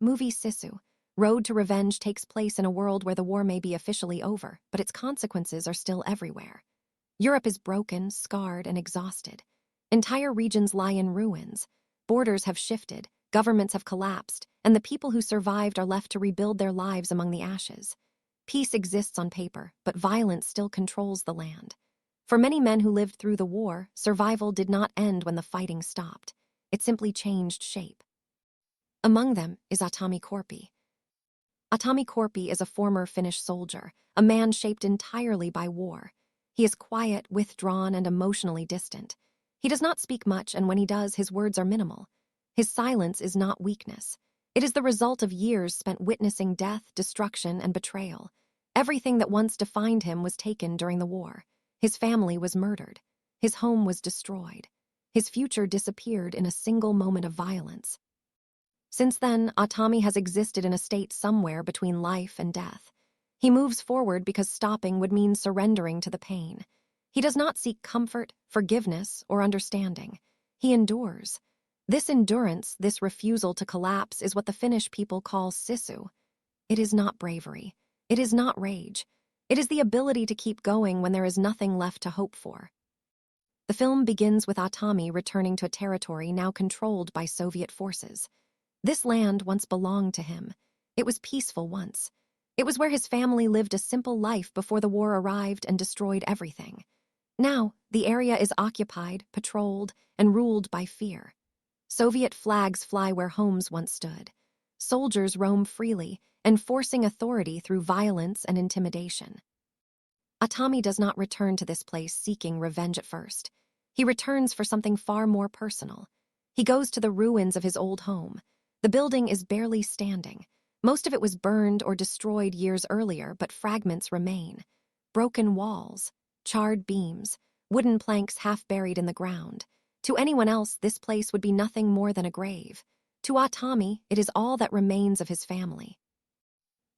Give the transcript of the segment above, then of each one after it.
Movie Sisu, Road to Revenge takes place in a world where the war may be officially over, but its consequences are still everywhere. Europe is broken, scarred, and exhausted. Entire regions lie in ruins. Borders have shifted, governments have collapsed, and the people who survived are left to rebuild their lives among the ashes. Peace exists on paper, but violence still controls the land. For many men who lived through the war, survival did not end when the fighting stopped. It simply changed shape. Among them is Atami Korpi. Atami Korpi is a former Finnish soldier, a man shaped entirely by war. He is quiet, withdrawn, and emotionally distant. He does not speak much, and when he does, his words are minimal. His silence is not weakness. It is the result of years spent witnessing death, destruction, and betrayal. Everything that once defined him was taken during the war. His family was murdered. His home was destroyed. His future disappeared in a single moment of violence. Since then, Atami has existed in a state somewhere between life and death. He moves forward because stopping would mean surrendering to the pain. He does not seek comfort, forgiveness, or understanding. He endures. This endurance, this refusal to collapse, is what the Finnish people call Sisu. It is not bravery. It is not rage. It is the ability to keep going when there is nothing left to hope for. The film begins with Atami returning to a territory now controlled by Soviet forces. This land once belonged to him. It was peaceful once. It was where his family lived a simple life before the war arrived and destroyed everything. Now, the area is occupied, patrolled, and ruled by fear. Soviet flags fly where homes once stood. Soldiers roam freely, enforcing authority through violence and intimidation. Atami does not return to this place seeking revenge at first. He returns for something far more personal. He goes to the ruins of his old home. The building is barely standing. Most of it was burned or destroyed years earlier, but fragments remain. Broken walls, charred beams, wooden planks half buried in the ground. To anyone else, this place would be nothing more than a grave. To Atami, it is all that remains of his family.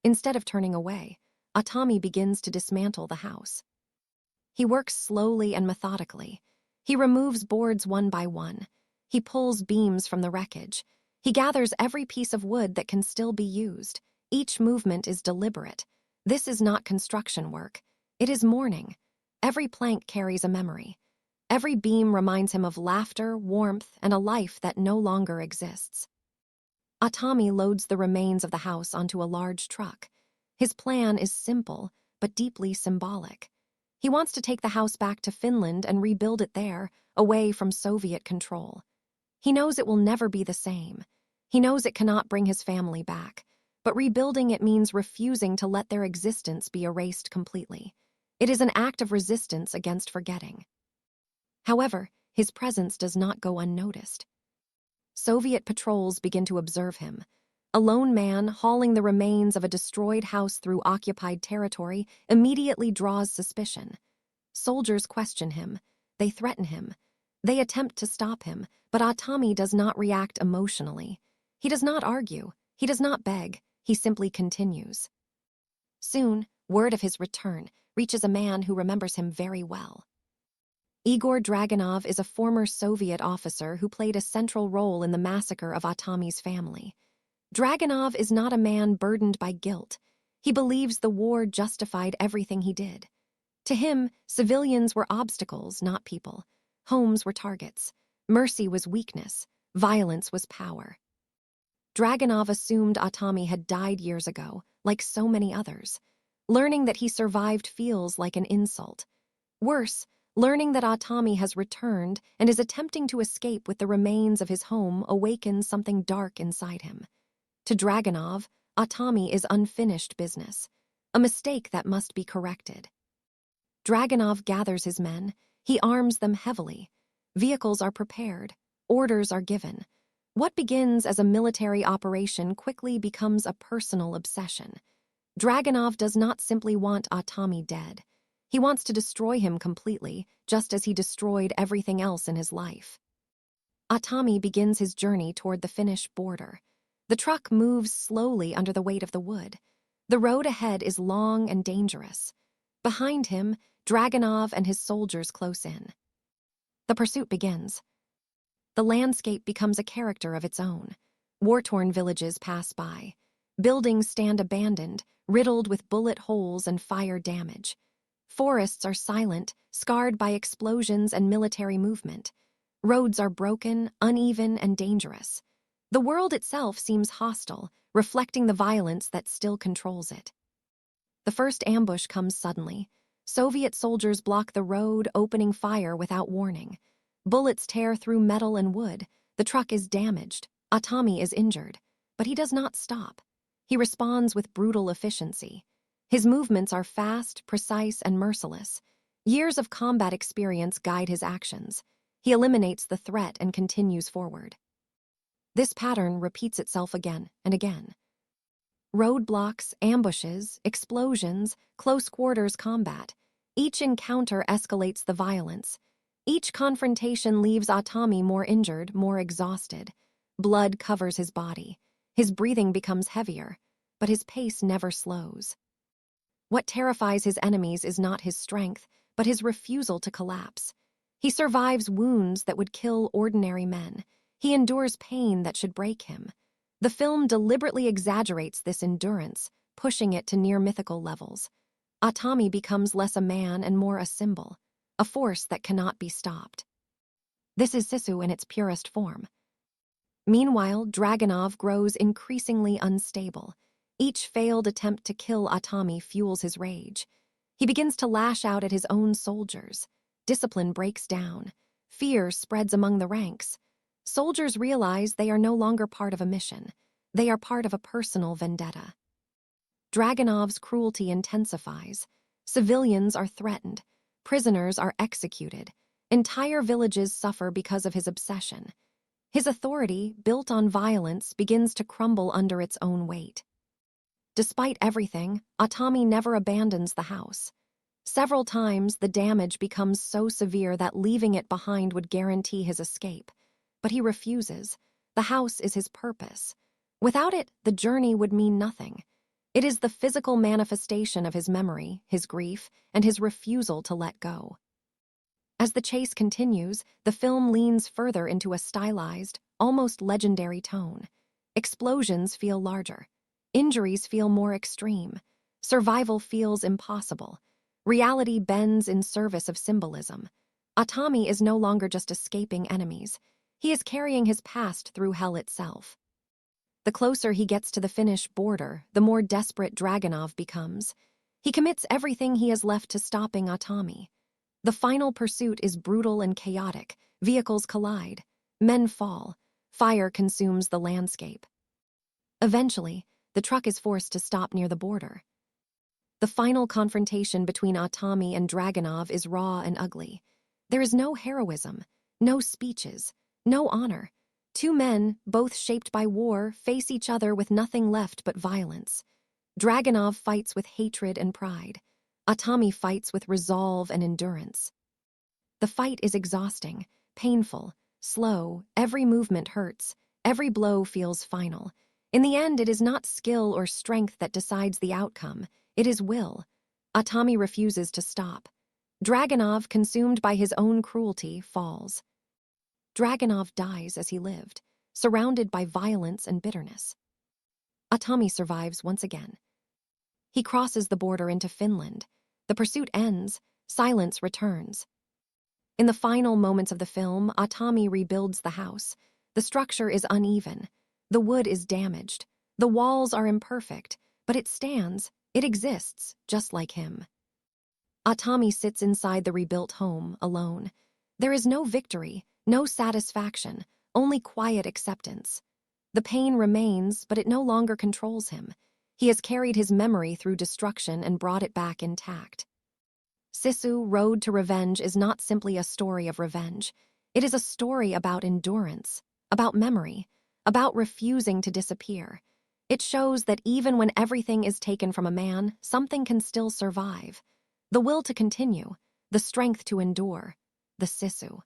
Instead of turning away, Atami begins to dismantle the house. He works slowly and methodically. He removes boards one by one. He pulls beams from the wreckage. He gathers every piece of wood that can still be used. Each movement is deliberate. This is not construction work. It is mourning. Every plank carries a memory. Every beam reminds him of laughter, warmth, and a life that no longer exists. Atami loads the remains of the house onto a large truck. His plan is simple, but deeply symbolic. He wants to take the house back to Finland and rebuild it there, away from Soviet control. He knows it will never be the same. He knows it cannot bring his family back, but rebuilding it means refusing to let their existence be erased completely. It is an act of resistance against forgetting. However, his presence does not go unnoticed. Soviet patrols begin to observe him. A lone man hauling the remains of a destroyed house through occupied territory immediately draws suspicion. Soldiers question him. They threaten him. They attempt to stop him, but Atami does not react emotionally. He does not argue. He does not beg. He simply continues. Soon, word of his return reaches a man who remembers him very well. Igor Dragunov is a former Soviet officer who played a central role in the massacre of Atami's family. Dragunov is not a man burdened by guilt. He believes the war justified everything he did. To him, civilians were obstacles, not people. Homes were targets. Mercy was weakness. Violence was power. Dragunov assumed Atami had died years ago, like so many others. Learning that he survived feels like an insult. Worse, learning that Atami has returned and is attempting to escape with the remains of his home awakens something dark inside him. To Dragunov, Atami is unfinished business, a mistake that must be corrected. Dragunov gathers his men. He arms them heavily. Vehicles are prepared. Orders are given. What begins as a military operation quickly becomes a personal obsession. Dragunov does not simply want Atami dead. He wants to destroy him completely, just as he destroyed everything else in his life. Atami begins his journey toward the Finnish border. The truck moves slowly under the weight of the wood. The road ahead is long and dangerous. Behind him, Dragunov and his soldiers close in. The pursuit begins. The landscape becomes a character of its own. War-torn villages pass by. Buildings stand abandoned, riddled with bullet holes and fire damage. Forests are silent, scarred by explosions and military movement. Roads are broken, uneven, and dangerous. The world itself seems hostile, reflecting the violence that still controls it. The first ambush comes suddenly. Soviet soldiers block the road, opening fire without warning. Bullets tear through metal and wood. The truck is damaged. Atami is injured. But he does not stop. He responds with brutal efficiency. His movements are fast, precise, and merciless. Years of combat experience guide his actions. He eliminates the threat and continues forward. This pattern repeats itself again and again. Roadblocks, ambushes, explosions, close-quarters combat. Each encounter escalates the violence. Each confrontation leaves Atami more injured, more exhausted. Blood covers his body. His breathing becomes heavier, but his pace never slows. What terrifies his enemies is not his strength, but his refusal to collapse. He survives wounds that would kill ordinary men. He endures pain that should break him. The film deliberately exaggerates this endurance, pushing it to near-mythical levels. Atami becomes less a man and more a symbol, a force that cannot be stopped. This is Sisu in its purest form. Meanwhile, Dragunov grows increasingly unstable. Each failed attempt to kill Atami fuels his rage. He begins to lash out at his own soldiers. Discipline breaks down. Fear spreads among the ranks. Soldiers realize they are no longer part of a mission. They are part of a personal vendetta. Dragunov's cruelty intensifies. Civilians are threatened. Prisoners are executed. Entire villages suffer because of his obsession. His authority, built on violence, begins to crumble under its own weight. Despite everything, Atami never abandons the house. Several times, the damage becomes so severe that leaving it behind would guarantee his escape. But he refuses. The house is his purpose. Without it, the journey would mean nothing. It is the physical manifestation of his memory, his grief, and his refusal to let go. As the chase continues, the film leans further into a stylized, almost legendary tone. Explosions feel larger. Injuries feel more extreme. Survival feels impossible. Reality bends in service of symbolism. Atami is no longer just escaping enemies. He is carrying his past through hell itself. The closer he gets to the Finnish border, the more desperate Dragunov becomes. He commits everything he has left to stopping Atami. The final pursuit is brutal and chaotic. Vehicles collide. Men fall. Fire consumes the landscape. Eventually, the truck is forced to stop near the border. The final confrontation between Atami and Dragunov is raw and ugly. There is no heroism, no speeches, no honor. Two men, both shaped by war, face each other with nothing left but violence. Dragunov fights with hatred and pride. Atami fights with resolve and endurance. The fight is exhausting, painful, slow. Every movement hurts. Every blow feels final. In the end, it is not skill or strength that decides the outcome. It is will. Atami refuses to stop. Dragunov, consumed by his own cruelty, falls. Dragunov dies as he lived, surrounded by violence and bitterness. Atami survives once again. He crosses the border into Finland. The pursuit ends. Silence returns. In the final moments of the film, Atami rebuilds the house. The structure is uneven. The wood is damaged. The walls are imperfect, but it stands. It exists, just like him. Atami sits inside the rebuilt home, alone. There is no victory, no satisfaction, only quiet acceptance. The pain remains, but it no longer controls him. He has carried his memory through destruction and brought it back intact. Sisu, Road to Revenge is not simply a story of revenge. It is a story about endurance, about memory, about refusing to disappear. It shows that even when everything is taken from a man, something can still survive. The will to continue, the strength to endure, the Sisu.